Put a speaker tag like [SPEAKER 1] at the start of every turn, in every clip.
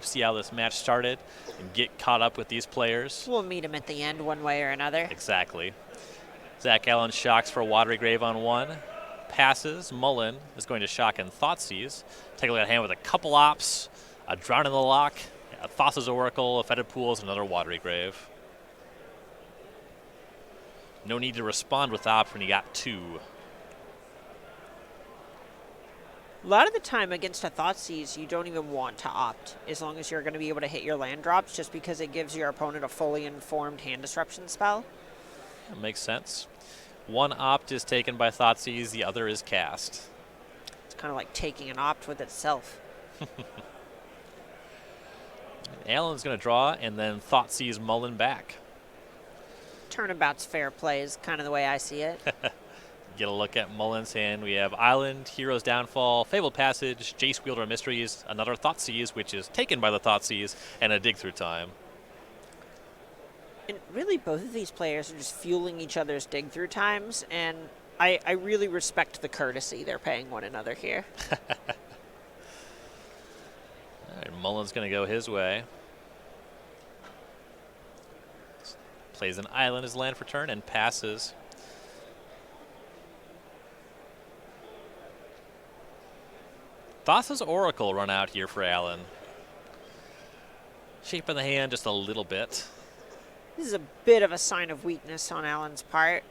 [SPEAKER 1] see how this match started and get caught up with these players.
[SPEAKER 2] We'll meet him at the end one way or another.
[SPEAKER 1] Exactly. Zach Allen shocks for a Watery Grave on 1. Passes. Mullen is going to shock and Thoughtseize. Take a look at hand with a couple ops, a Drown in the Lock, a Thassa's Oracle, a Fetid Pools, another Watery Grave. No need to respond with ops when you got 2.
[SPEAKER 2] A lot of the time against a Thoughtseize, you don't even want to opt, as long as you're going to be able to hit your land drops, just because it gives your opponent a fully informed hand disruption spell.
[SPEAKER 1] That makes sense. 1 opt is taken by Thoughtseize, the other is cast.
[SPEAKER 2] It's kind of like taking an opt with itself.
[SPEAKER 1] Allen's going to draw and then Thoughtseize Mullen back.
[SPEAKER 2] Turnabout's fair play is kind of the way I see it.
[SPEAKER 1] Get a look at Mullen's hand. We have Island, Hero's Downfall, Fabled Passage, Jace Wielder of Mysteries, another Thoughtseize, which is taken by the Thoughtseize, and a Dig Through Time.
[SPEAKER 2] And really, both of these players are just fueling each other's dig through times, and I really respect the courtesy they're paying one another here.
[SPEAKER 1] All right, Mullen's going to go his way. Plays an Island as land for turn and passes. Thassa's Oracle run out here for Allen. Shaping the hand just a little bit.
[SPEAKER 2] This is a bit of a sign of weakness on Allen's part.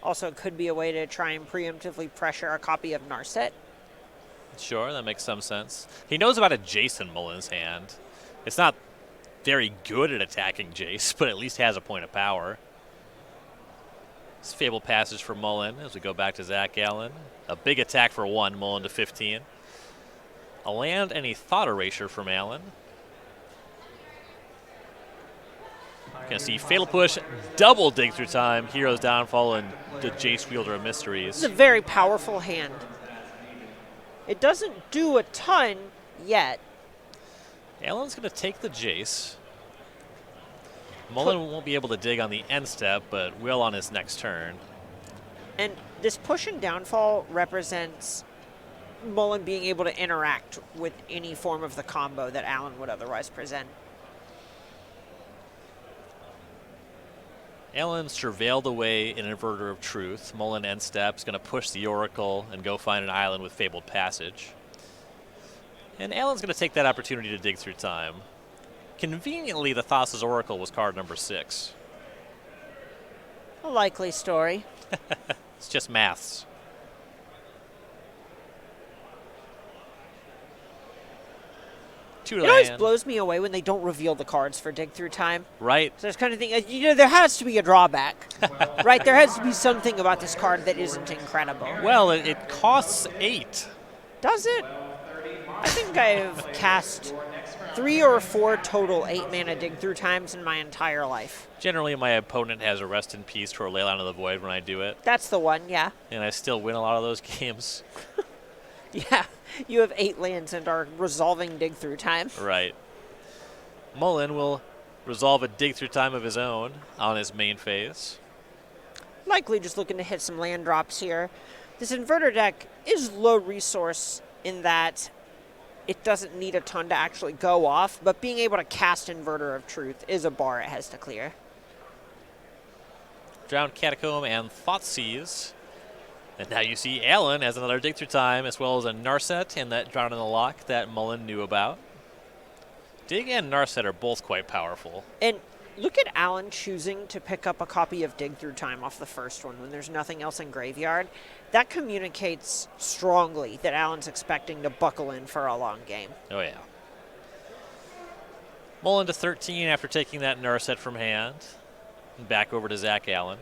[SPEAKER 2] Also, it could be a way to try and preemptively pressure a copy of Narset.
[SPEAKER 1] Sure, that makes some sense. He knows about a Jace in Mullen's hand. It's not very good at attacking Jace, but at least has a point of power. It's Fabled Passage for Mullen as we go back to Zach Allen. A big attack for 1, Mullen to 15. A land and a Thought Erasure from Allen. Gonna see Fatal Push, double Dig Through Time, Hero's Downfall, and the Jace Wielder of Mysteries.
[SPEAKER 2] This is a very powerful hand. It doesn't do a ton yet.
[SPEAKER 1] Allen's gonna take the Jace. Mullen won't be able to dig on the end step, but will on his next turn.
[SPEAKER 2] And this push and downfall represents Mullen being able to interact with any form of the combo that Allen would otherwise present.
[SPEAKER 1] Allen surveilled away an Inverter of Truth. Mullen end step's going to push the Oracle and go find an island with Fabled Passage. And Allen's going to take that opportunity to dig through time. Conveniently, the Thassa's Oracle was card number 6.
[SPEAKER 2] A likely story.
[SPEAKER 1] It's just maths.
[SPEAKER 2] It always blows me away when they don't reveal the cards for Dig Through Time.
[SPEAKER 1] Right.
[SPEAKER 2] So there's kind of thing, you know, there has to be a drawback, right? There has to be something about this card that isn't incredible.
[SPEAKER 1] Well, it costs 8.
[SPEAKER 2] Does it? I think I've cast 3 or 4 total 8-mana Dig Through Times in my entire life.
[SPEAKER 1] Generally, my opponent has a Rest in Peace or Leyline of the Void when I do it.
[SPEAKER 2] That's the one, yeah.
[SPEAKER 1] And I still win a lot of those games.
[SPEAKER 2] Yeah, you have 8 lands and are resolving Dig Through Time.
[SPEAKER 1] Right. Mullen will resolve a Dig Through Time of his own on his main phase.
[SPEAKER 2] Likely just looking to hit some land drops here. This Inverter deck is low resource in that it doesn't need a ton to actually go off, but being able to cast Inverter of Truth is a bar it has to clear.
[SPEAKER 1] Drowned Catacomb and Thoughtseize. And now you see Allen has another Dig Through Time, as well as a Narset and that Drown in the Lock that Mullen knew about. Dig and Narset are both quite powerful.
[SPEAKER 2] And look at Allen choosing to pick up a copy of Dig Through Time off the first one when there's nothing else in graveyard. That communicates strongly that Allen's expecting to buckle in for a long game.
[SPEAKER 1] Oh, yeah. Mullen to 13 after taking that Narset from hand. And back over to Zach Allen.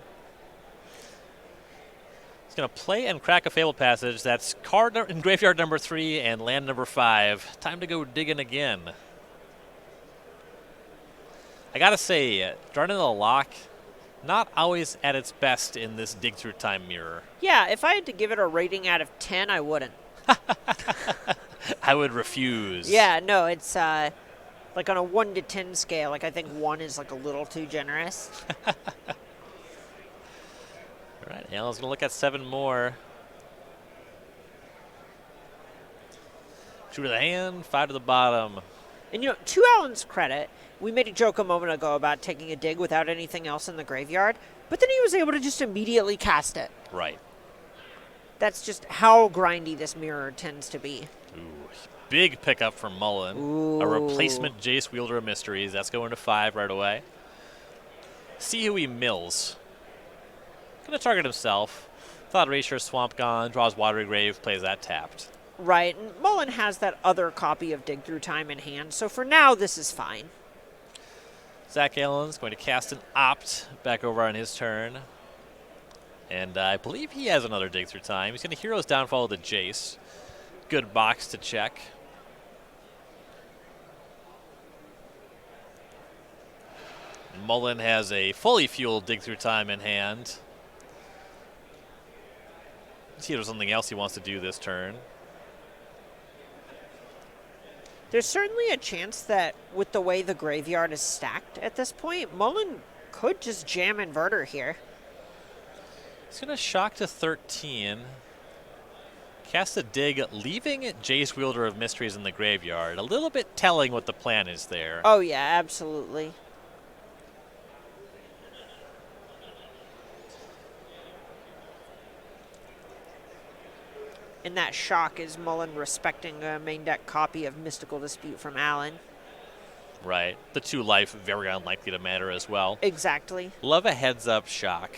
[SPEAKER 1] Going to play and crack a Fabled Passage. That's card in graveyard number 3 and land number 5. Time to go digging again. I gotta say, Drown in the Lock, not always at its best in this Dig Through Time mirror.
[SPEAKER 2] Yeah, if I had to give it a rating out of 10, I wouldn't.
[SPEAKER 1] I would refuse.
[SPEAKER 2] Yeah, no, it's like on a 1 to 10 scale. Like I think 1 is like a little too generous.
[SPEAKER 1] All right, Allen's going to look at 7 more. 2 to the hand, 5 to the bottom.
[SPEAKER 2] And, you know, to Alan's credit, we made a joke a moment ago about taking a dig without anything else in the graveyard, but then he was able to just immediately cast it.
[SPEAKER 1] Right.
[SPEAKER 2] That's just how grindy this mirror tends to be.
[SPEAKER 1] Ooh, big pickup from Mullen.
[SPEAKER 2] Ooh.
[SPEAKER 1] A replacement Jace, Wielder of Mysteries. That's going to 5 right away. See who he mills. Going to target himself. Thought Erasure, Swamp Gone, draws Watery Grave, plays that tapped.
[SPEAKER 2] Right, and Mullen has that other copy of Dig Through Time in hand, so for now, this is fine.
[SPEAKER 1] Zach Allen's going to cast an Opt back over on his turn. And I believe he has another Dig Through Time. He's going to Hero's Downfall to Jace. Good box to check. Mullen has a fully fueled Dig Through Time in hand. Let's see if there's something else he wants to do this turn.
[SPEAKER 2] There's certainly a chance that with the way the graveyard is stacked at this point, Mullen could just jam Inverter here.
[SPEAKER 1] He's going to shock to 13. Cast a dig, leaving Jace, Wielder of Mysteries in the graveyard. A little bit telling what the plan is there.
[SPEAKER 2] Oh, yeah, absolutely. And that shock is Mullen respecting a main deck copy of Mystical Dispute from Alan.
[SPEAKER 1] Right. The 2 life, very unlikely to matter as well.
[SPEAKER 2] Exactly.
[SPEAKER 1] Love a heads-up shock.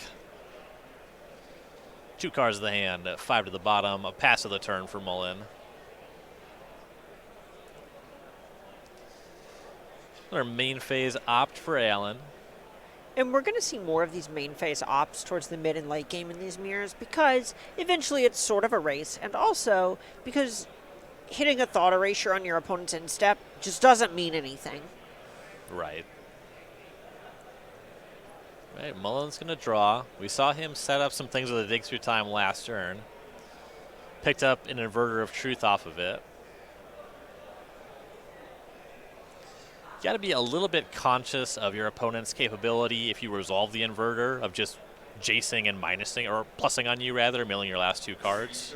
[SPEAKER 1] 2 cards of the hand, 5 to the bottom, a pass of the turn for Mullen. Another main phase Opt for Allen.
[SPEAKER 2] And we're going to see more of these main phase ops towards the mid and late game in these mirrors because eventually it's sort of a race, and also because hitting a Thought Erasure on your opponent's instep just doesn't mean anything.
[SPEAKER 1] Right. Right, Mullen's going to draw. We saw him set up some things with a Dig Through Time last turn. Picked up an Inverter of Truth off of it. You got to be a little bit conscious of your opponent's capability if you resolve the Inverter of just jacing and minusing, or plussing on you rather, milling your last 2 cards.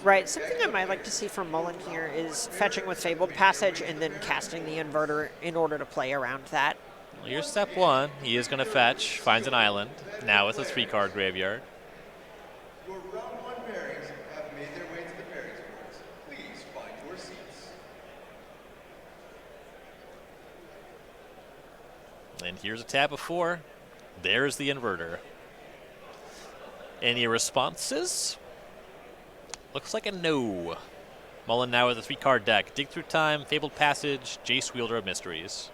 [SPEAKER 2] Right, something I might like to see from Mullen here is fetching with Fabled Passage and then casting the Inverter in order to play around that.
[SPEAKER 1] Well, here's step 1. He is going to fetch, finds an island, now with a 3-card graveyard.
[SPEAKER 3] Your round 1 pairings have made their way to the pairings boards. Please find your seats.
[SPEAKER 1] And here's a tap of 4. There's the Inverter. Any responses? Looks like a no. Mullen now with a 3-card deck. Dig Through Time, Fabled Passage, Jace, Wielder of Mysteries.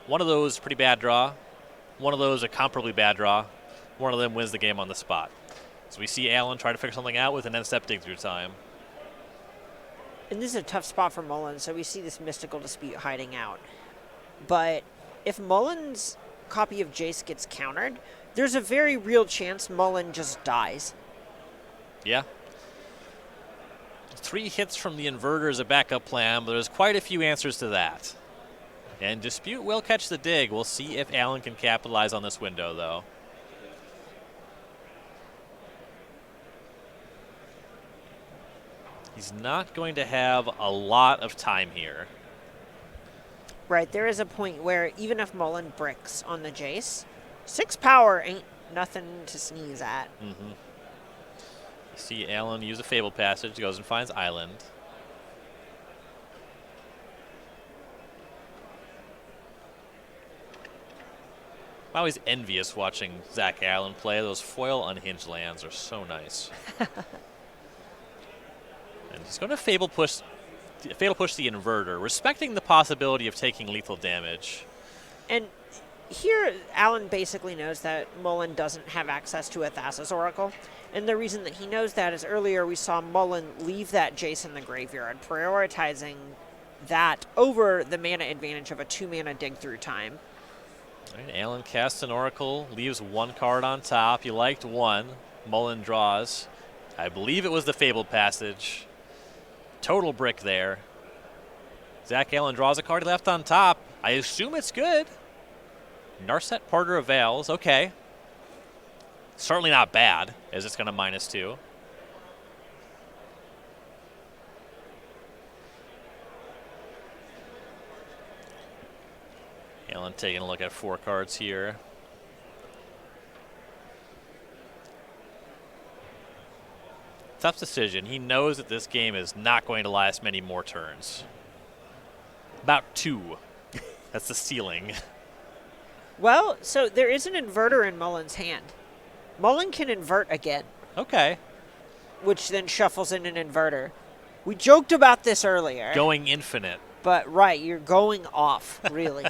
[SPEAKER 1] One of those, pretty bad draw. One of those, a comparably bad draw. One of them wins the game on the spot. So we see Allen try to figure something out with an end-step Dig Through Time.
[SPEAKER 2] And this is a tough spot for Mullen, so we see this Mystical Dispute hiding out. But if Mullen's copy of Jace gets countered, there's a very real chance Mullen just dies.
[SPEAKER 1] Yeah. 3 hits from the Inverter is a backup plan, but there's quite a few answers to that. And Dispute will catch the dig. We'll see if Allen can capitalize on this window, though. He's not going to have a lot of time here.
[SPEAKER 2] Right, there is a point where even if Mullen bricks on the Jace, 6 power ain't nothing to sneeze at.
[SPEAKER 1] Mm-hmm. See Allen use a Fable Passage, goes and finds Island. I'm always envious watching Zach Allen play. Those foil unhinged lands are so nice. And he's going to Fatal Push the Inverter, respecting the possibility of taking lethal damage.
[SPEAKER 2] And here, Allen basically knows that Mullen doesn't have access to a Thassa's Oracle. And the reason that he knows that is earlier we saw Mullen leave that Jace in the graveyard, prioritizing that over the mana advantage of a 2-mana Dig Through Time.
[SPEAKER 1] All right, Allen casts an Oracle, leaves 1 card on top. He liked 1. Mullen draws. I believe it was the Fabled Passage. Total brick there. Zach Allen draws a card left on top. I assume it's good. Narset Parter of Veils, okay. Certainly not bad, as it's going to -2. Allen taking a look at 4 cards here. Tough decision. He knows that this game is not going to last many more turns. About 2. That's the ceiling.
[SPEAKER 2] Well, so there is an inverter in Mullen's hand. Mullen can invert again,
[SPEAKER 1] Okay.
[SPEAKER 2] which then shuffles in an inverter. We joked about this earlier.
[SPEAKER 1] Going infinite.
[SPEAKER 2] But right, you're going off, really.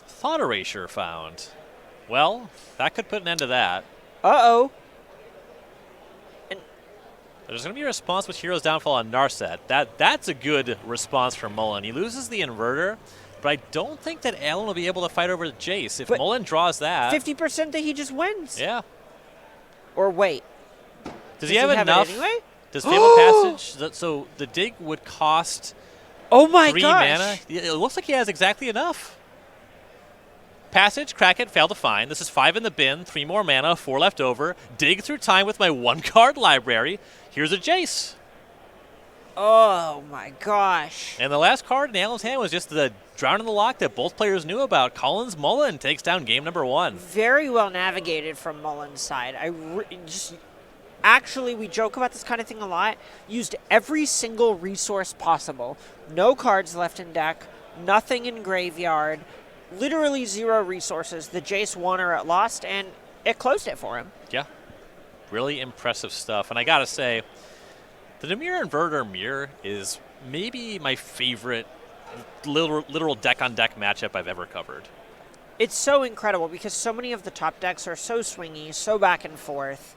[SPEAKER 1] Thought Erasure found. Well, that could put an end to that.
[SPEAKER 2] Uh-oh.
[SPEAKER 1] There's going to be a response with Hero's Downfall on Narset. That's a good response from Mullen. He loses the inverter, but I don't think that Allen will be able to fight over Jace. If Mullen draws that...
[SPEAKER 2] 50% that he just wins.
[SPEAKER 1] Yeah.
[SPEAKER 2] Or wait.
[SPEAKER 1] Does he have enough?
[SPEAKER 2] It anyway?
[SPEAKER 1] Does Fable Passage... So the dig would cost...
[SPEAKER 2] Oh my
[SPEAKER 1] 3
[SPEAKER 2] gosh.
[SPEAKER 1] mana? It looks like he has exactly enough. Passage, crack it, fail to find. This is 5 in the bin, 3 more mana, 4 left over. Dig through time with my 1-card library. Here's a Jace.
[SPEAKER 2] Oh my gosh.
[SPEAKER 1] And the last card in Allen's hand was just the Drown in the Lock that both players knew about. Collins Mullen takes down game number 1.
[SPEAKER 2] Very well navigated from Mullen's side. Actually, we joke about this kind of thing a lot. Used every single resource possible. No cards left in deck. Nothing in graveyard. Literally 0 resources. The Jace won or it lost, and it closed it for him.
[SPEAKER 1] Yeah. Really impressive stuff. And I got to say, the Dimir Inverter Mirror is maybe my favorite literal deck-on-deck matchup I've ever covered.
[SPEAKER 2] It's so incredible because so many of the top decks are so swingy, so back and forth,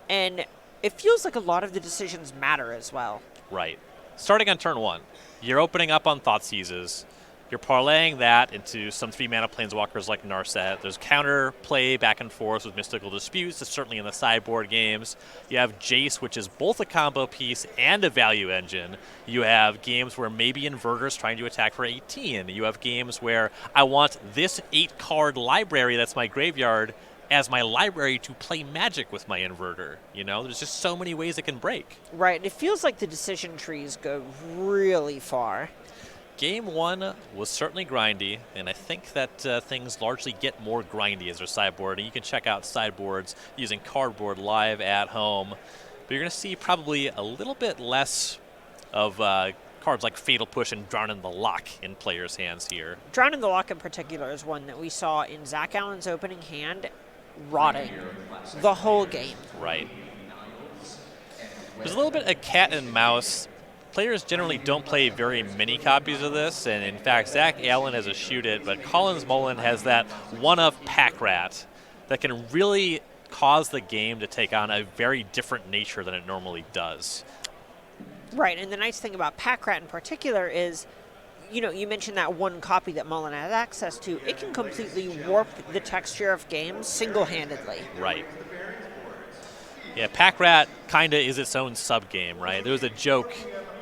[SPEAKER 2] and it feels like a lot of the decisions matter as well.
[SPEAKER 1] Right. Starting on turn 1, you're opening up on Thoughtseizes. You're parlaying that into some 3-mana planeswalkers like Narset. There's counter play back and forth with Mystical Disputes. It's certainly in the sideboard games. You have Jace, which is both a combo piece and a value engine. You have games where maybe Inverter's trying to attack for 18. You have games where I want this 8-card library that's my graveyard as my library to play Magic with my Inverter. You know, there's just so many ways it can break.
[SPEAKER 2] Right, and it feels like the decision trees go really far.
[SPEAKER 1] Game 1 was certainly grindy, and I think that things largely get more grindy as they're sideboarding. You can check out sideboards using Cardboard live at home, but you're going to see probably a little bit less of cards like Fatal Push and Drown in the Lock in players' hands here.
[SPEAKER 2] Drown in the Lock in particular is one that we saw in Zach Allen's opening hand rotting the whole game.
[SPEAKER 1] Right. There's a little bit of cat and mouse. Players generally don't play very many copies of this, and in fact, Zach Allen has a shoot it, but Collins Mullen has that one-of Pack Rat that can really cause the game to take on a very different nature than it normally does.
[SPEAKER 2] Right, and the nice thing about Pack Rat in particular is, you know, you mentioned that one copy that Mullen has access to. It can completely warp the texture of games single-handedly.
[SPEAKER 1] Right. Yeah, Pack Rat kind of is its own sub-game, right? There was a joke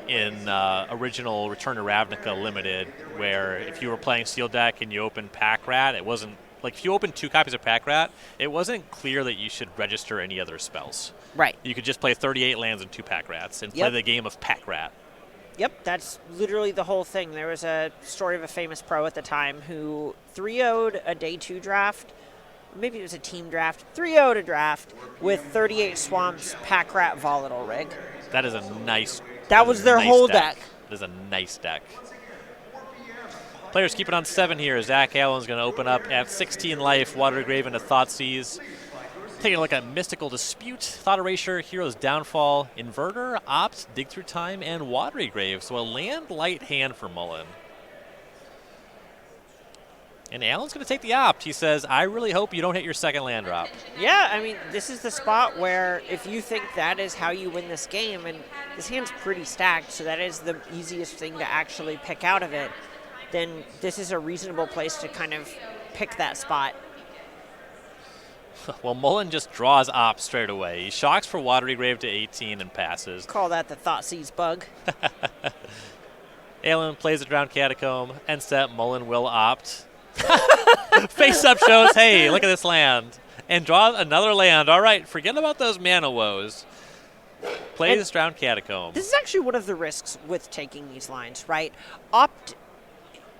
[SPEAKER 1] in original Return to Ravnica Limited, where if you were playing Steel Deck and you opened Pack Rat, it wasn't like if you opened 2 copies of Pack Rat, it wasn't clear that you should register any other spells.
[SPEAKER 2] Right.
[SPEAKER 1] You could just play 38 lands and 2 Pack Rats and play the game of Pack Rat.
[SPEAKER 2] Yep, that's literally the whole thing. There was a story of a famous pro at the time who 3-0'd a day 2 draft. Maybe it was a team draft. 3-0'd a draft with 38 Swamps, Pack Rat, Volatile Rig.
[SPEAKER 1] That is a nice.
[SPEAKER 2] That was their whole deck.
[SPEAKER 1] That is a nice deck. Players keep it on 7 here. Zach Allen's going to open up at 16 life, Watery Grave into Thoughtseize. Taking a look at Mystical Dispute, Thought Erasure, Hero's Downfall, Inverter, Opt, Dig Through Time, and Watery Grave. So a land-light hand for Mullen. And Allen's going to take the Opt. He says, I really hope you don't hit your second land drop.
[SPEAKER 2] Yeah, I mean, this is the spot where if you think that is how you win this game, and this hand's pretty stacked, so that is the easiest thing to actually pick out of it, then this is a reasonable place to kind of pick that spot.
[SPEAKER 1] Well, Mullen just draws Opt straight away. He shocks for Watery Grave to 18 and passes.
[SPEAKER 2] Call that the Thoughtseize bug.
[SPEAKER 1] Allen plays a Drown Catacomb. End step, Mullen will Opt. Face up shows, hey, look at this land. And draw another land. All right, forget about those mana woes. Plays Drowned Catacomb.
[SPEAKER 2] This is actually one of the risks with taking these lines, right? Opt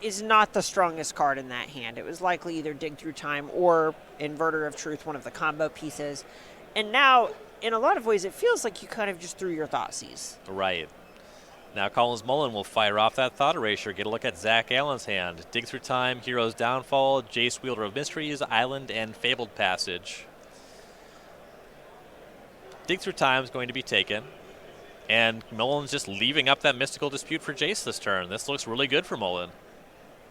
[SPEAKER 2] is not the strongest card in that hand. It was likely either Dig Through Time or Inverter of Truth, one of the combo pieces. And now, in a lot of ways, it feels like you kind of just threw your Thoughtseize.
[SPEAKER 1] Right. Now Collins Mullen will fire off that Thought Erasure. Get a look at Zach Allen's hand. Dig Through Time, Hero's Downfall, Jace Wielder of Mysteries, Island, and Fabled Passage. Dig Through Time is going to be taken. And Mullen's just leaving up that Mystical Dispute for Jace this turn. This looks really good for Mullen.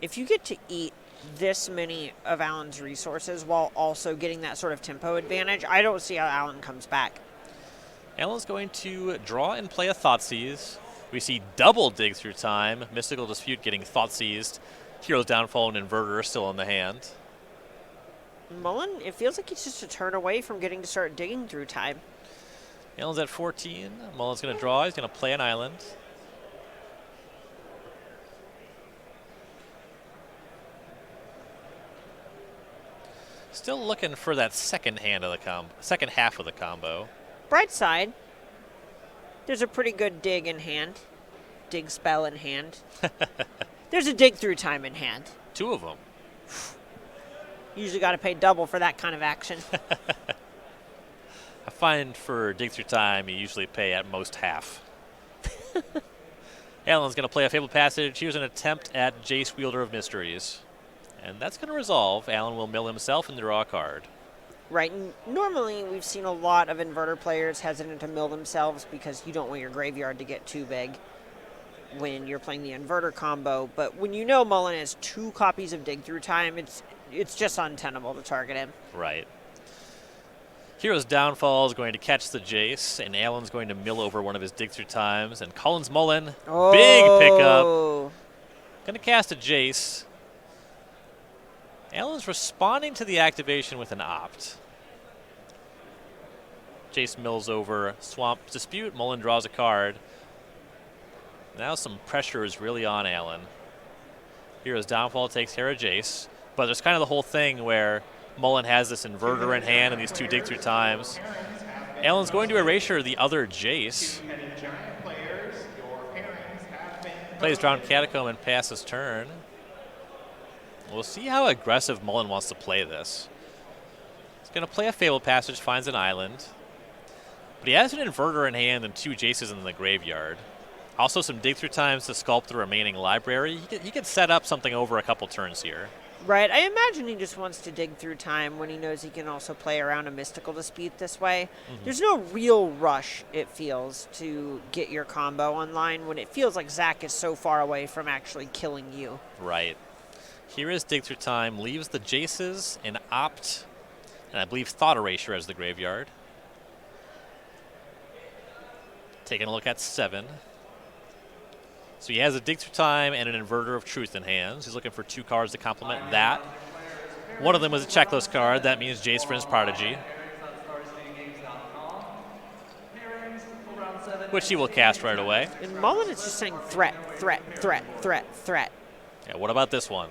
[SPEAKER 2] If you get to eat this many of Allen's resources while also getting that sort of tempo advantage, I don't see how Allen comes back.
[SPEAKER 1] Allen's going to draw and play a Thoughtseize. We see double Dig Through Time, Mystical Dispute getting Thoughtseized, Hero's Downfall and Inverter still in the hand.
[SPEAKER 2] Mullen, it feels like he's just a turn away from getting to start digging through time.
[SPEAKER 1] Allen's at 14. Mullen's going to draw. He's going to play an island. Still looking for that second half of the combo.
[SPEAKER 2] Bright side, there's a pretty good dig in hand. Dig spell in hand. There's a dig through time in hand.
[SPEAKER 1] 2 of them.
[SPEAKER 2] Usually got to pay double for that kind of action.
[SPEAKER 1] I find for Dig Through Time, you usually pay at most half. Allen's going to play a Fabled Passage. Here's an attempt at Jace Wielder of Mysteries. And that's going to resolve. Allen will mill himself and draw a card.
[SPEAKER 2] Right. Normally, we've seen a lot of Inverter players hesitant to mill themselves because you don't want your graveyard to get too big when you're playing the Inverter combo. But when you know Mullen has 2 copies of Dig Through Time, it's just untenable to target him.
[SPEAKER 1] Right. Hero's Downfall is going to catch the Jace, and Allen's going to mill over one of his Dig Through Times. And Collins Mullen, big pickup. Going to cast a Jace. Allen's responding to the activation with an Opt. Jace mills over Swamp Dispute. Mullen draws a card. Now some pressure is really on Allen. Hero's Downfall takes care of Jace. But there's kind of the whole thing where Mullen has this Inverter in hand and these 2 Dig Through Times. Allen's going to erasure the other Jace. Plays Drowned Catacomb and passes turn. We'll see how aggressive Mullen wants to play this. He's going to play a Fabled Passage, finds an island. But he has an Inverter in hand and 2 Jaces in the graveyard. Also some Dig Through Times to sculpt the remaining library. He could set up something over a couple turns here.
[SPEAKER 2] Right. I imagine he just wants to dig through time when he knows he can also play around a Mystical Dispute this way. Mm-hmm. There's no real rush, it feels, to get your combo online when it feels like Zach is so far away from actually killing you.
[SPEAKER 1] Right. Here is Dig Through Time, leaves the Jaces, an Opt, and I believe Thought Erasure as the graveyard. Taking a look at 7. So he has a Dig Through Time and an Inverter of Truth in hands. He's looking for 2 cards to complement that. One of them was a checklist card. That means Jace Vryn's Prodigy, which he will cast right away.
[SPEAKER 2] And Mullen is just saying threat, threat, threat, threat, threat.
[SPEAKER 1] Yeah, what about this one?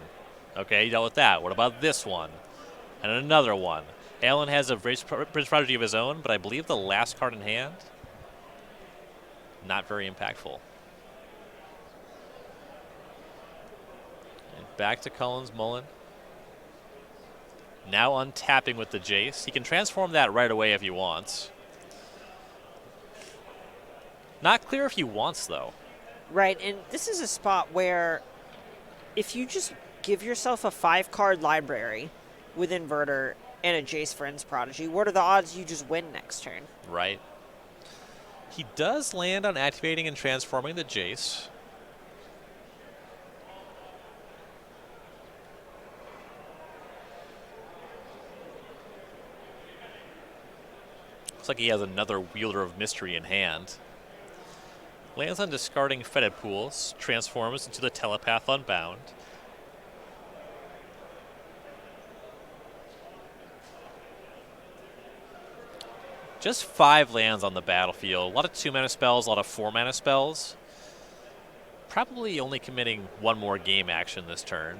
[SPEAKER 1] Okay, you dealt with that. What about this one? And another one. Allen has a Vryn's Prodigy of his own, but I believe the last card in hand, not very impactful. And back to Collins Mullen. Now untapping with the Jace. He can transform that right away if he wants. Not clear if he wants, though.
[SPEAKER 2] Right, and this is a spot where if you just give yourself a 5-card library with Inverter and a Jace Vryn's Prodigy, what are the odds you just win next turn?
[SPEAKER 1] Right. He does land on activating and transforming the Jace. Looks like he has another Wielder of Mystery in hand. Lands on discarding Fetid Pools, transforms into the Telepath Unbound. Just 5 lands on the battlefield. A lot of 2-mana spells, a lot of 4-mana spells. Probably only committing 1 more game action this turn.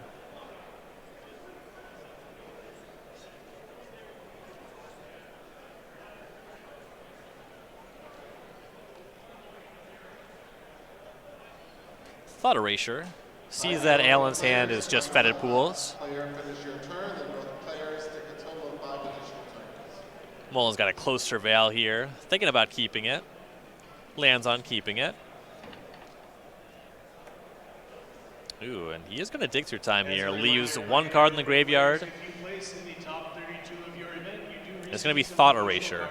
[SPEAKER 1] Thought Erasure. Sees that Allen's hand is just fetid pools.
[SPEAKER 4] Player, finish your turn, then both players take a total of 5 additional turns.
[SPEAKER 1] Mullen's got a close surveil here. Thinking about keeping it. Lands on keeping it. Ooh, and he is going to dig through time here. Leaves one card in the graveyard. It's going to be Thought Erasure.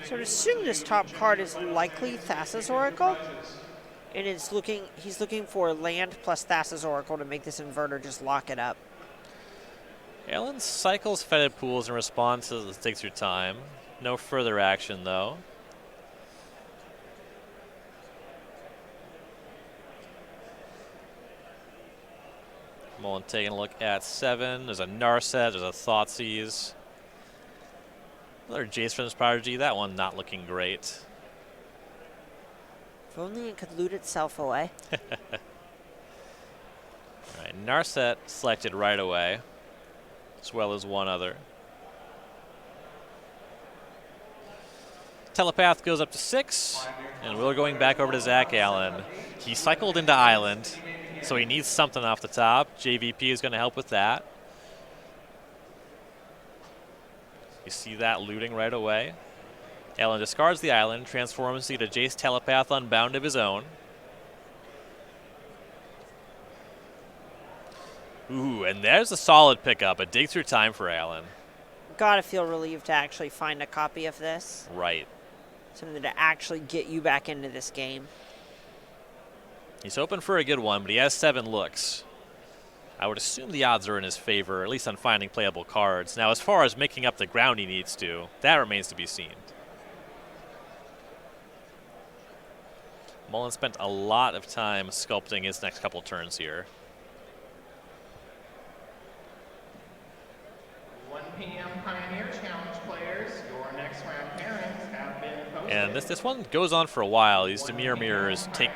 [SPEAKER 2] So to assume this top card is likely Thassa's Oracle, and he's looking for land plus Thassa's Oracle to make this inverter just lock it up.
[SPEAKER 1] Allen cycles fetid pools in response to the dig through time. No further action though. Mullen taking a look at 7. There's a Narset, there's a Thoughtseize. Another Jace from his Prodigy. That one not looking great.
[SPEAKER 2] If only it could loot itself away.
[SPEAKER 1] All right, Narset selected right away, as well as one other. Telepath goes up to 6, and we're going back over to Zach Allen. He cycled into Island, so he needs something off the top. JVP is going to help with that. You see that looting right away. Allen discards the island, transforms into Jace Telepath Unbound of his own. Ooh, and there's a solid pickup, a dig through time for Allen.
[SPEAKER 2] Gotta feel relieved to actually find a copy of this.
[SPEAKER 1] Right.
[SPEAKER 2] Something to actually get you back into this game.
[SPEAKER 1] He's hoping for a good one, but he has 7 looks. I would assume the odds are in his favor, at least on finding playable cards. Now, as far as making up the ground he needs to, that remains to be seen. Mullen spent a lot of time sculpting his next couple turns here.
[SPEAKER 4] 1 p.m. Pioneer Challenge players, your next round pairings have been posted.
[SPEAKER 1] And this one goes on for a while. These Dimir mirrors take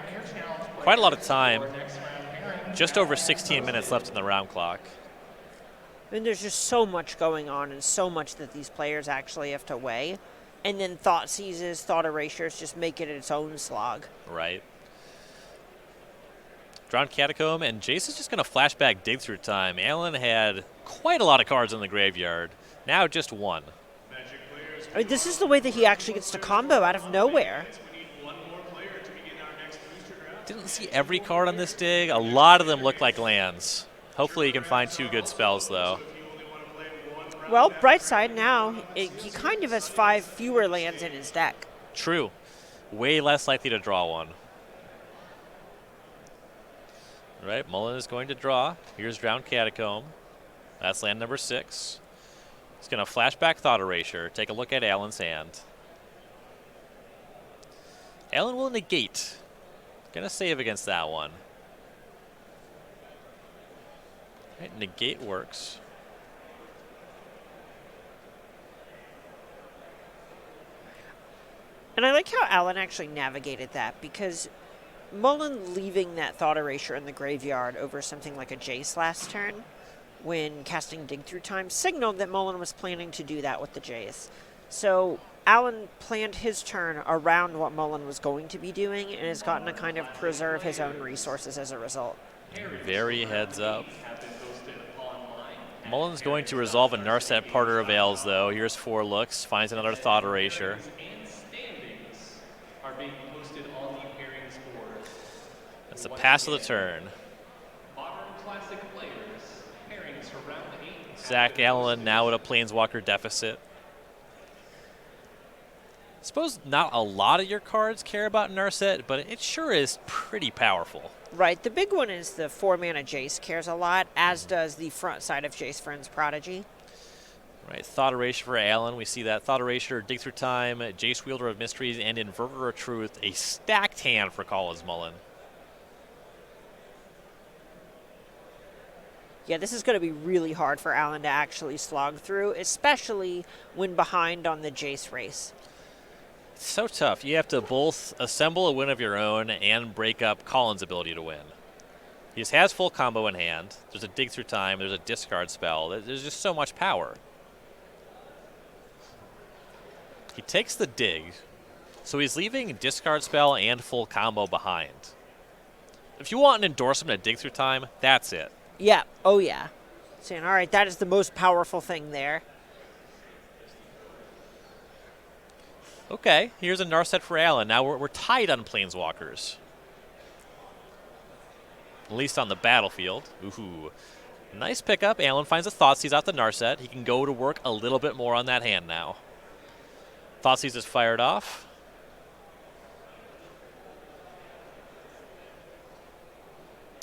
[SPEAKER 1] quite a lot of time. Just over 16 minutes left in the round clock.
[SPEAKER 2] I mean, there's just so much going on and so much that these players actually have to weigh. And then Thought Seizes, Thought Erasures just make it its own slog.
[SPEAKER 1] Right. Drowned Catacomb, and Jace is just going to flashback dig through time. Allen had quite a lot of cards in the graveyard. Now just 1.
[SPEAKER 2] I mean, this is the way that he actually gets to combo out of nowhere.
[SPEAKER 1] Didn't see every card on this dig. A lot of them look like lands. Hopefully he can find 2 good spells, though.
[SPEAKER 2] Well, bright side now, he kind of has 5 fewer lands in his deck.
[SPEAKER 1] True. Way less likely to draw one. All right, Mullen is going to draw. Here's Drowned Catacomb. That's land number 6. He's going to flashback Thought Erasure. Take a look at Allen's hand. Allen will negate. Gonna save against that one. Right, negate works.
[SPEAKER 2] And I like how Allen actually navigated that, because Mullen leaving that Thought Erasure in the graveyard over something like a Jace last turn when casting Dig Through Time signaled that Mullen was planning to do that with the Jace. So Allen planned his turn around what Mullen was going to be doing and has gotten to kind of preserve his own resources as a result.
[SPEAKER 1] Very heads up. Mullen's going to resolve a Narset Parter of Veils, though. Here's 4 looks, finds another Thought Erasure. That's the pass of the turn. Zach Allen now at a Planeswalker deficit. Suppose not a lot of your cards care about Narset, but it sure is pretty powerful.
[SPEAKER 2] Right, the big one is the 4-mana Jace cares a lot, as does the front side of Jace Friend's Prodigy.
[SPEAKER 1] Right, Thought Erasure for Allen. We see that Thought Erasure, Dig Through Time, Jace Wielder of Mysteries, and Inverter of Truth. A stacked hand for Collins Mullen.
[SPEAKER 2] Yeah, this is going to be really hard for Allen to actually slog through, especially when behind on the Jace race.
[SPEAKER 1] It's so tough. You have to both assemble a win of your own and break up Collins' ability to win. He just has full combo in hand. There's a Dig Through Time. There's a discard spell. There's just so much power. He takes the dig, so he's leaving discard spell and full combo behind. If you want an endorsement at Dig Through Time, that's it.
[SPEAKER 2] Yeah. Oh, yeah. Saying, all right, that is the most powerful thing there.
[SPEAKER 1] Okay, here's a Narset for Alan. Now we're tied on Planeswalkers. At least on the battlefield. Ooh. Nice pickup. Alan finds a Thoughtseize out the Narset. He can go to work a little bit more on that hand now. Thoughtseize is fired off.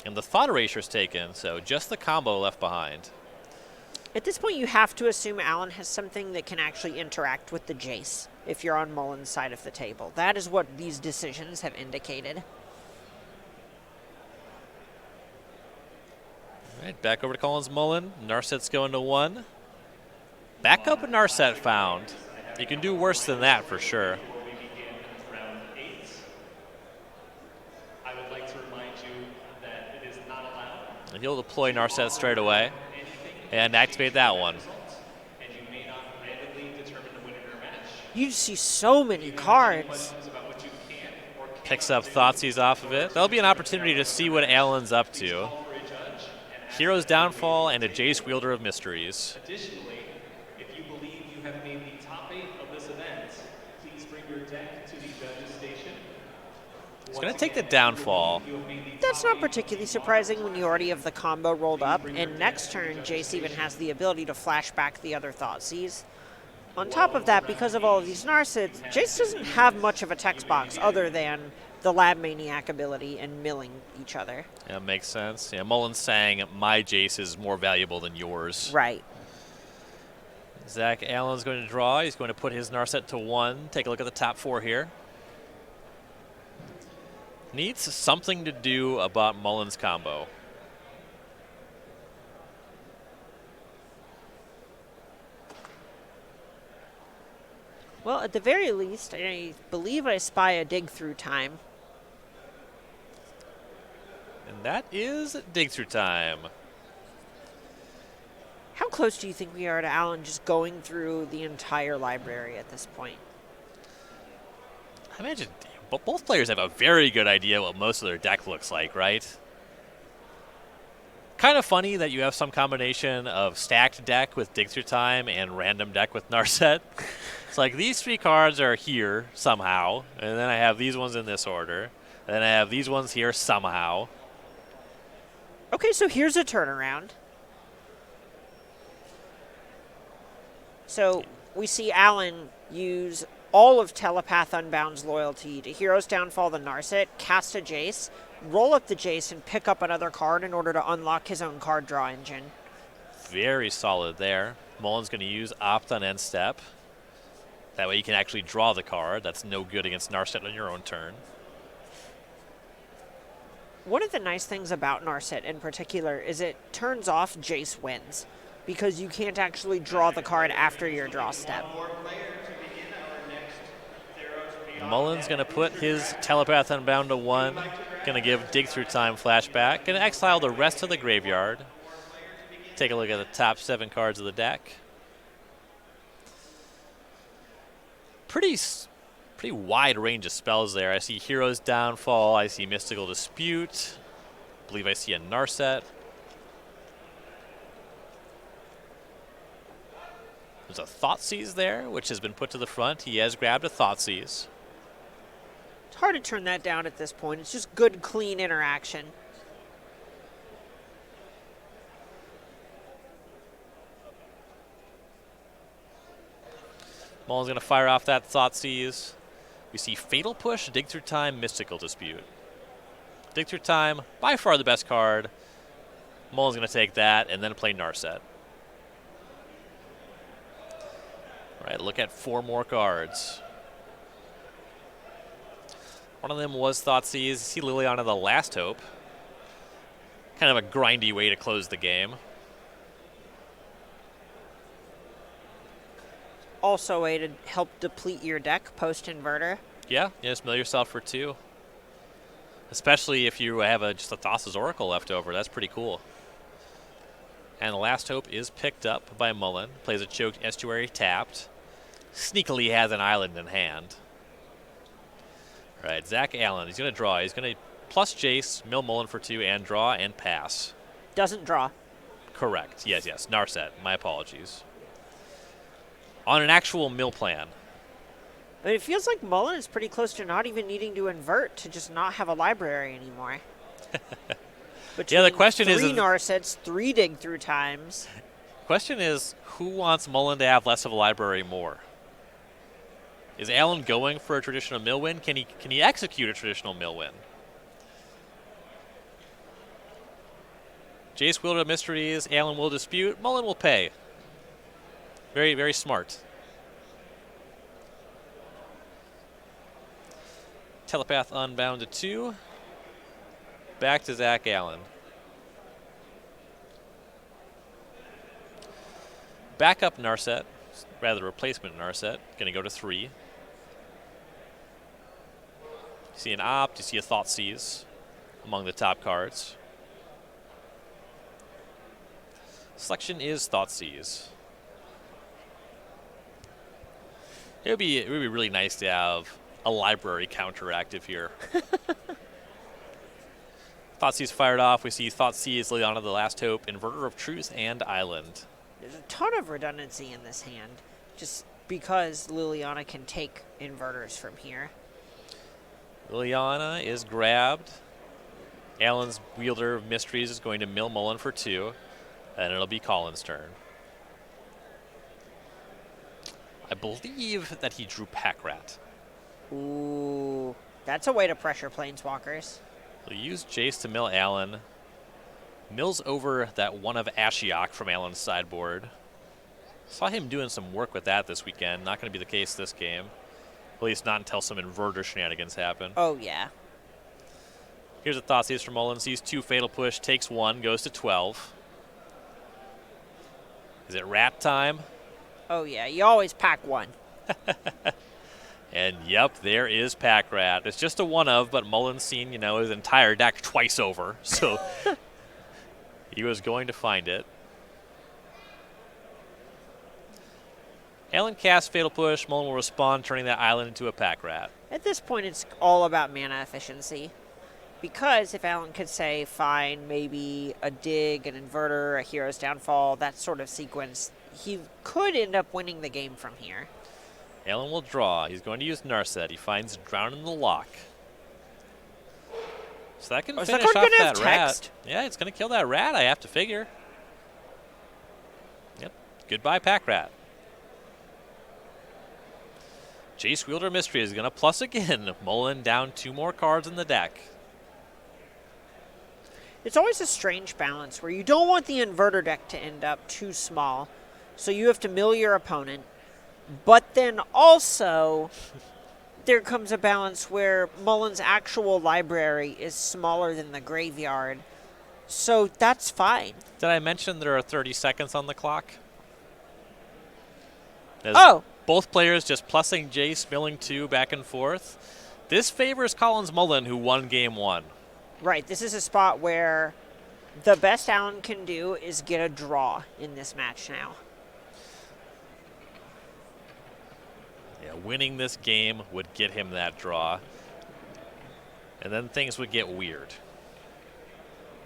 [SPEAKER 1] And the Thought Erasure is taken, so just the combo left behind.
[SPEAKER 2] At this point, you have to assume Alan has something that can actually interact with the Jace if you're on Mullen's side of the table. That is what these decisions have indicated.
[SPEAKER 1] All right, back over to Collins Mullen. Narset's going to 1. Back up a Narset found. You can do worse than that for sure.
[SPEAKER 5] Before we begin round 8, I would like to remind you that it is not allowed.
[SPEAKER 1] And he'll deploy Narset straight away and activate that one.
[SPEAKER 5] And you may not randomly determine the winner of your match.
[SPEAKER 2] You see so many cards.
[SPEAKER 5] Questions about what you can or cannot
[SPEAKER 1] Picks up Thoughtseize off of it. That'll be an opportunity to see what Alan's up to.
[SPEAKER 5] call for a judge. And
[SPEAKER 1] Hero's Downfall and a Jace Wielder of Mysteries.
[SPEAKER 5] additionally, if you believe you have made the top 8 of this event, please bring your deck to the judge's station.
[SPEAKER 1] He's going to take the Downfall.
[SPEAKER 2] That's not particularly surprising when you already have the combo rolled up, and next turn, Jace even has the ability to flash back the other Thoughtseize. On top of that, because of all of these Narsets, Jace doesn't have much of a text box other than the Lab Maniac ability and milling each other.
[SPEAKER 1] Yeah, makes sense. Yeah, Mullen's saying my Jace is more valuable than yours.
[SPEAKER 2] Right.
[SPEAKER 1] Zach Allen's going to draw. He's going to put his Narset to 1. Take a look at the top 4 here. Needs something to do about Mullen's combo.
[SPEAKER 2] Well, at the very least, I believe I spy a Dig Through Time.
[SPEAKER 1] And that is Dig Through Time.
[SPEAKER 2] How close do you think we are to Alan just going through the entire library at this point?
[SPEAKER 1] I imagine both players have a very good idea what most of their deck looks like, right? Kind of funny that you have some combination of stacked deck with Dig Through Time and random deck with Narset. It's like these 3 cards are here somehow, and then I have these ones in this order, and then I have these ones here somehow.
[SPEAKER 2] Okay, so here's a turnaround. So we see Alan use all of Telepath Unbound's loyalty to Hero's Downfall the Narset, cast a Jace, roll up the Jace, and pick up another card in order to unlock his own card draw engine.
[SPEAKER 1] Very solid there. Mullen's going to use Opt on end step. That way you can actually draw the card. That's no good against Narset on your own turn.
[SPEAKER 2] One of the nice things about Narset in particular is it turns off Jace wins, because you can't actually draw the card after your draw step.
[SPEAKER 1] Mullen's going to put his Telepath Unbound to 1. Going to give Dig Through Time flashback. Going to exile the rest of the graveyard. Take a look at the top 7 cards of the deck. Pretty wide range of spells there. I see Hero's Downfall. I see Mystical Dispute. I believe I see a Narset. There's a Thoughtseize there, which has been put to the front. He has grabbed a Thoughtseize.
[SPEAKER 2] It's hard to turn that down at this point. It's just good, clean interaction.
[SPEAKER 1] Mullen's going to fire off that Thoughtseize. We see Fatal Push, Dig Through Time, Mystical Dispute. Dig Through Time, by far the best card. Mullen's going to take that and then play Narset. All right, look at 4 more cards. One of them was Thoughtseize. You see Liliana the Last Hope. Kind of a grindy way to close the game.
[SPEAKER 2] Also a way to help deplete your deck post-inverter.
[SPEAKER 1] Yeah, just mill yourself for 2. Especially if you have just a Thassa's Oracle left over. That's pretty cool. And the Last Hope is picked up by Mullen. Plays a Choked Estuary tapped. Sneakily has an island in hand. All right, Zach Allen, he's going to draw. He's going to plus Jace, mill Mullen for 2, and draw and pass.
[SPEAKER 2] Doesn't draw.
[SPEAKER 1] Correct. Yes, yes. Narset. My apologies. On an actual mill plan.
[SPEAKER 2] I mean, it feels like Mullen is pretty close to not even needing to invert to just not have a library anymore.
[SPEAKER 1] Yeah, the question is...
[SPEAKER 2] 3 Narsets, 3 dig through times.
[SPEAKER 1] Question is, who wants Mullen to have less of a library more? Is Alan going for a traditional mill win? Can he execute a traditional mill win? Jace Wielder of Mysteries, Alan will dispute, Mullen will pay. Very, very smart. Telepath Unbound to 2. Back to Zach Allen. Backup Narset, rather replacement Narset, going to go to 3. You see an Opt, you see a Thoughtseize among the top cards. Selection is Thoughtseize. It would be really nice to have a library counter active here. Thoughtseize fired off. We see Thoughtseize, Liliana the Last Hope, Inverter of Truth, and Island.
[SPEAKER 2] There's a ton of redundancy in this hand, just because Liliana can take inverters from here.
[SPEAKER 1] Liliana is grabbed. Alan's Wielder of Mysteries is going to mill Mullen for 2, and it'll be Colin's turn. I believe that he drew Pack Rat.
[SPEAKER 2] Ooh, that's a way to pressure Planeswalkers.
[SPEAKER 1] He'll use Jace to mill Alan. Mills over that one of Ashiok from Alan's sideboard. Saw him doing some work with that this weekend. Not going to be the case this game. At least not until some inverter shenanigans happen.
[SPEAKER 2] Oh, yeah.
[SPEAKER 1] Here's a Thoughtseize from Mullen. Sees 2 Fatal Push, takes 1, goes to 12. Is it rat time?
[SPEAKER 2] Oh, yeah. You always pack 1.
[SPEAKER 1] And yep, there is Pack Rat. It's just a one of, but Mullen's seen, his entire deck twice over. So he was going to find it. Alan casts Fatal Push. Mullen will respond, turning that island into a Pack Rat.
[SPEAKER 2] At this point, it's all about mana efficiency. Because if Alan could say, fine, maybe a dig, an inverter, a hero's downfall, that sort of sequence, he could end up winning the game from here.
[SPEAKER 1] Alan will draw. He's going to use Narset. He finds Drown in the Lock. So that can finish off that rat. Yeah, it's going to kill that rat, I have to figure. Yep. Goodbye, Pack Rat. Jace Wielder Mystery is going to plus again. Mullen down 2 more cards in the deck.
[SPEAKER 2] It's always a strange balance where you don't want the inverter deck to end up too small, so you have to mill your opponent. But then also, there comes a balance where Mullen's actual library is smaller than the graveyard, so that's fine.
[SPEAKER 1] Did I mention there are 30 seconds on the clock?
[SPEAKER 2] Oh!
[SPEAKER 1] Both players just plussing Jace, milling 2 back and forth. This favors Collins Mullen, who won game 1.
[SPEAKER 2] Right, this is a spot where the best Alan can do is get a draw in this match now.
[SPEAKER 1] Yeah, winning this game would get him that draw. And then things would get weird.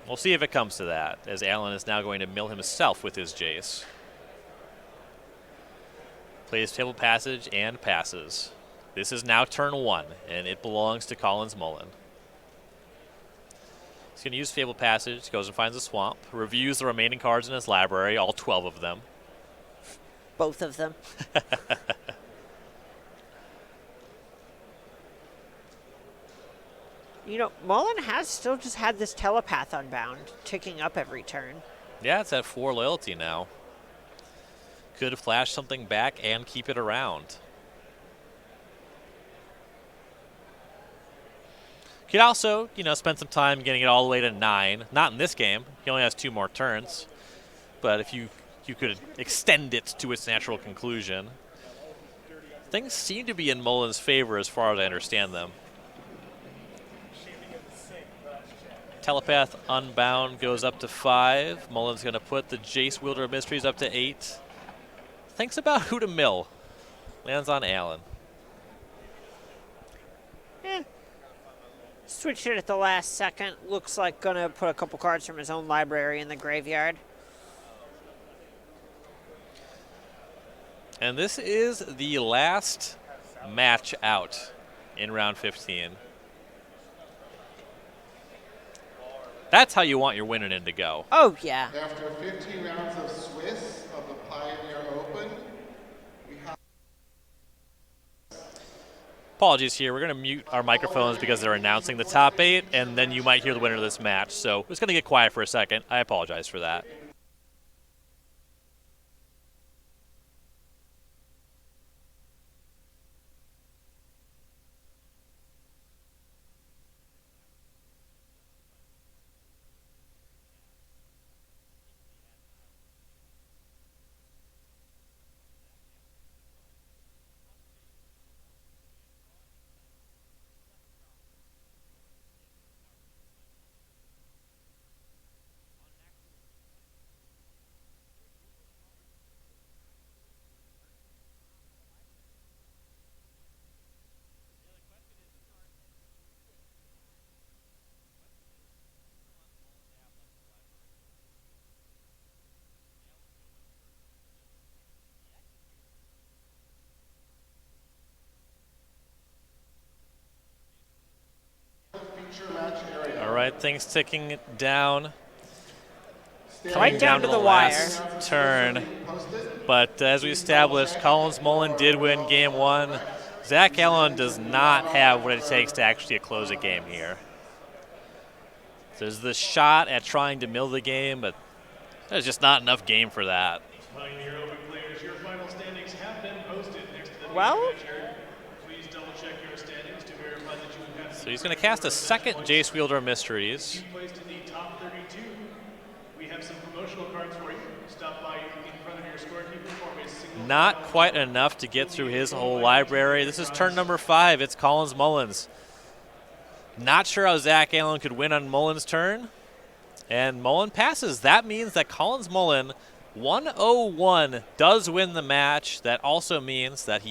[SPEAKER 1] We'll see if it comes to that, as Alan is now going to mill himself with his Jace. Plays Table Passage and passes. This is now turn 1, and it belongs to Collins Mullen. He's going to use Fable Passage, goes and finds a swamp, reviews the remaining cards in his library, all 12 of them.
[SPEAKER 2] Both of them. Mullen has still just had this Telepath Unbound ticking up every turn.
[SPEAKER 1] Yeah, it's at 4 loyalty now. Could flash something back and keep it around. Could also, spend some time getting it all the way to 9. Not in this game. He only has 2 more turns. But if you could extend it to its natural conclusion. Things seem to be in Mullen's favor as far as I understand them. Telepath Unbound goes up to 5. Mullen's going to put the Jace Wielder of Mysteries up to 8. Thinks about who to mill. Lands on Alan.
[SPEAKER 2] Switched it at the last second. Looks like gonna put a couple cards from his own library in the graveyard.
[SPEAKER 1] And this is the last match out in round 15. That's how you want your winning in to go.
[SPEAKER 2] Oh, yeah.
[SPEAKER 6] After 15 rounds of Swiss of the Pioneer Open, we have
[SPEAKER 1] Apologies here. We're going to mute our microphones because they're announcing the top 8, and then you might hear the winner of this match. So it's going to get quiet for a second. I apologize for that.
[SPEAKER 6] feature match area.
[SPEAKER 1] All right, things ticking down.
[SPEAKER 2] Right down to the
[SPEAKER 1] last
[SPEAKER 2] wire.
[SPEAKER 1] turn. But as we established, Collins Mullen did win game 1. Zach Allen does not have what it takes to actually close a game here. There's this shot at trying to mill the game, but there's just not enough game for that.
[SPEAKER 5] Pioneer Open players, your final standings have been posted next to the
[SPEAKER 2] Well?
[SPEAKER 5] measure. Please double check your standings to verify that you have
[SPEAKER 1] So he's going to cast a second Jace Wielder Mysteries.
[SPEAKER 5] you placed in the top 32. We have some promotional cards for you. Stop by in front of your scorekeeper for a single.
[SPEAKER 1] Not quite enough to get through his whole library. This is turn number 5. It's Collins Mullins. Not sure how Zach Allen could win on Mullen's turn. And Mullen passes. That means that Collins Mullen, 101, does win the match. That also means that he